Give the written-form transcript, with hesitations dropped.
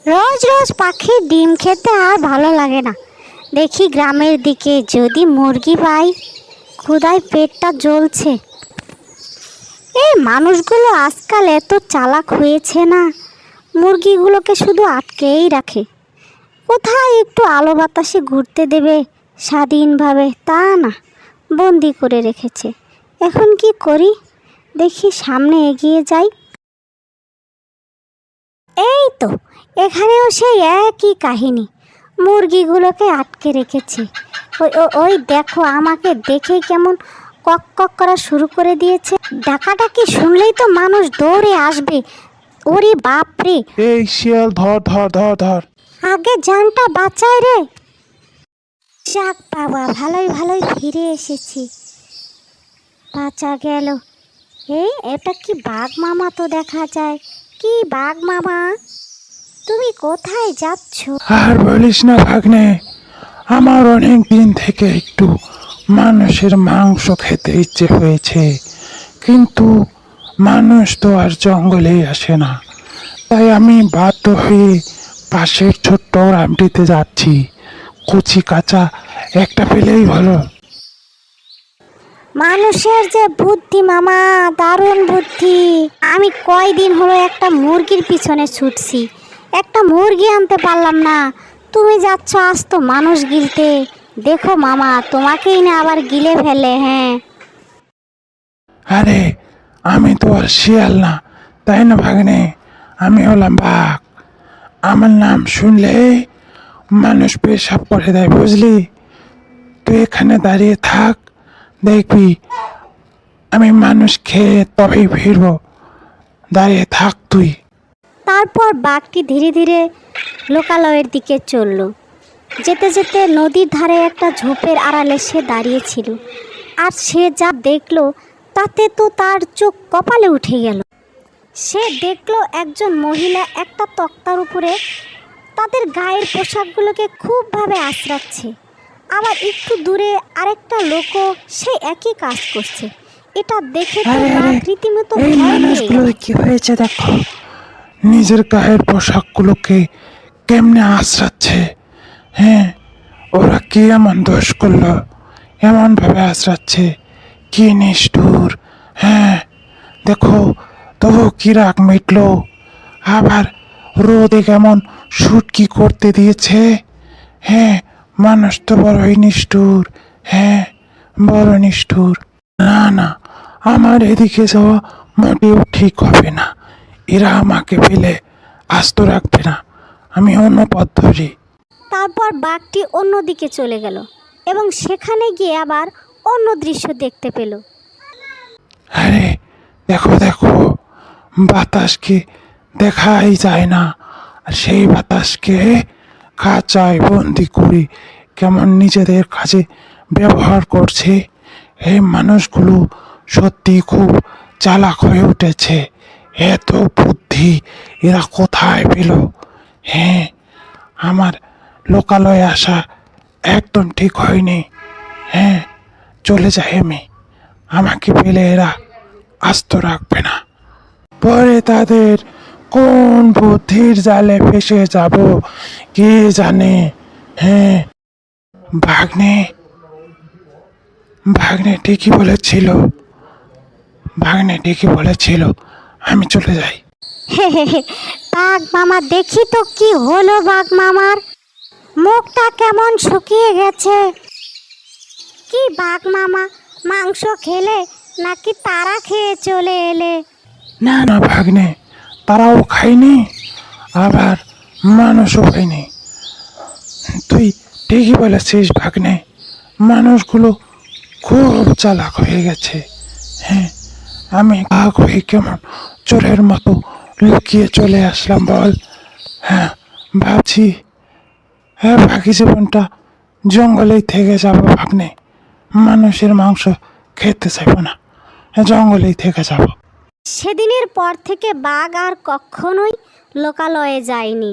রোজ রোজ পাখির ডিম খেতে আর ভালো লাগে না। দেখি গ্রামের দিকে যদি মুরগি পাই। ক্ষুধায় পেটটা জ্বলছে। এই মানুষগুলো আজকাল এত চালাক হয়েছে না, মুরগিগুলোকে শুধু আটকেই রাখে। কোথায় একটু আলো বাতাসে ঘুরতে দেবে স্বাধীনভাবে, তা না, বন্দি করে রেখেছে। এখন কি করি, দেখি সামনে এগিয়ে যাই। এই তো, এখানেও সেই একই কাহিনী, মুরগিগুলোকে আটকে রেখেছে। ওই দেখো, আমাকে দেখেই কেমন কক কক করা শুরু করে দিয়েছে। ডাকাডাকি শুনলেই তো মানুষ দৌড়ে আসবে। ওরে বাপরে! এই শিয়াল, ধর ধর ধর ধর। আগে জানটা বাঁচাই রে। যাক বাবা, ভালোই ভালোই ফিরে এসেছি, বাঁচা গেল। এটা কি বাঘ মামা তো দেখা যায়। কি বাঘ মামা, তুমি কোথায় যাচ্ছ? আর বলিস না ভাগ্নে, আমার অনেক দিন থেকে একটু মানুষের মাংস খেতে ইচ্ছে হয়েছে, কিন্তু মানুষ তো আর জঙ্গলেই আসে না। তাই আমি বাধ্য হয়ে পাশের ছোট্ট গ্রামটিতে যাচ্ছি। কচি কাঁচা একটা পেলেই ভালো। মানুষের যে বুদ্ধি মামা, দারুণ বুদ্ধি। আমি কয়দিন হলো একটা মুরগির পিছনে ছুটছি, একটা মুরগি আনতে পারলাম না। তুমি যাচ্ছ আজ তো মানুষ গিলতে। দেখো মামা, তোমাকেই না আবার গিলে ফেলে। হ্যাঁ, আরে আমি তো আর শিয়াল না, তাই না ভাগ্নে? আমি হলাম বাঘ। আমার নাম শুনলে মানুষ পেশাব করে দেয়, বুঝলি? তুই এখানে দাঁড়িয়ে থাক, দেখবি আমি মানুষ খেয়ে তবেই ফিরবো। দাঁড়িয়ে থাক তুই। তারপর বাঘটি ধীরে ধীরে লোকালয়ের দিকে চলল। যেতে যেতে নদীর ধারে একটা ঝোপের আড়ালে সে দাঁড়িয়েছিল। আর সে যা দেখলো তাতে তো তার চোখ কপালে উঠে গেল। সে দেখলো একজন মহিলা একটা তক্তার উপরে তাদের গায়ের পোশাকগুলোকে খুবভাবে আঁচড়াচ্ছে। আবার একটু দূরে আরেকটা লোকও সেই একই কাজ করছে। এটা দেখে তো আরে আরে, বাঘ রীতিমতো এই ভয় পেয়ে মানুষগুলো গেল। কি হয়েছে দেখো, নিজের গায়ের পোশাকগুলোকে কেমনে আঁচড়াচ্ছে। হ্যাঁ, ওরা কি এমন দোষ করলো এমন ভাবে আঁচড়াচ্ছে? কি নিষ্ঠুর! হ্যাঁ, দেখো তবু কি রাগ মিটলো। আবার রোদে কেমন শুটকি করতে দিয়েছে। হ্যাঁ, মানুষ তো বড়ই নিষ্ঠুর। হ্যাঁ, বড় নিষ্ঠুর। না না, আমার এদিকে যাওয়া মোটেও ঠিক হবে না। এরা আমাকে ফেলে আস্ত রাখবে না। আমি অন্য পথ ধরি। তারপর বাঘটি অন্যদিকে চলে গেল এবং সেখানে গিয়ে আবার অন্য দৃশ্য দেখতে পেল। আরে দেখো দেখো, বাতাসকে দেখাই যায় না, আর সেই বাতাসকে খাঁচায় বন্দি করে কেমন নিজেদের কাজে ব্যবহার করছে। এই মানুষগুলো সত্যি খুব চালাক হয়ে উঠেছে। এত বুদ্ধি এরা কোথায় পেল? হ্যাঁ, আমার লোকালয়ে আসা একদম ঠিক হয়নি। হ্যাঁ, চলে যাই আমি। আমাকে পেলে এরা আস্ত রাখবে না। পরে তাদের কোন বুদ্ধির জালে ফেসে যাব কে জানে। হ্যাঁ, ভাগ্নে ভাগ্নে ঠিকই বলেছিল। ভাগ্নে ঠিকই বলেছিল, আমি চলে যাই। বাঘ মামা, দেখি তো কি হলো বাঘ মামার। মুখটা কেমন শুকিয়ে গেছে। কি বাঘ মামা, মাংস খেলে নাকি তারা খেয়ে চলে এলে? না না ভাগ্নে, তারাও খায়নি, আবার মানুষও খায়নি। তুই ঠিকই বলেছিস ভাগ্নে, মানুষগুলো খুব চালাক হয়ে গেছে। হ্যাঁ, আমি বাঘ হয়ে কেমন চোরের মতো লুকিয়ে চলে আসলাম বল। হ্যাঁ, ভাবছি হ্যাঁ, বাকি জীবনটা জঙ্গলেই থেকে যাব ভাগ্নে। মানুষের মাংস খেতে চাইব না, জঙ্গলেই থেকে যাব। সেদিনের পর থেকে বাঘ আর কখনোই লোকালয়ে যায়নি।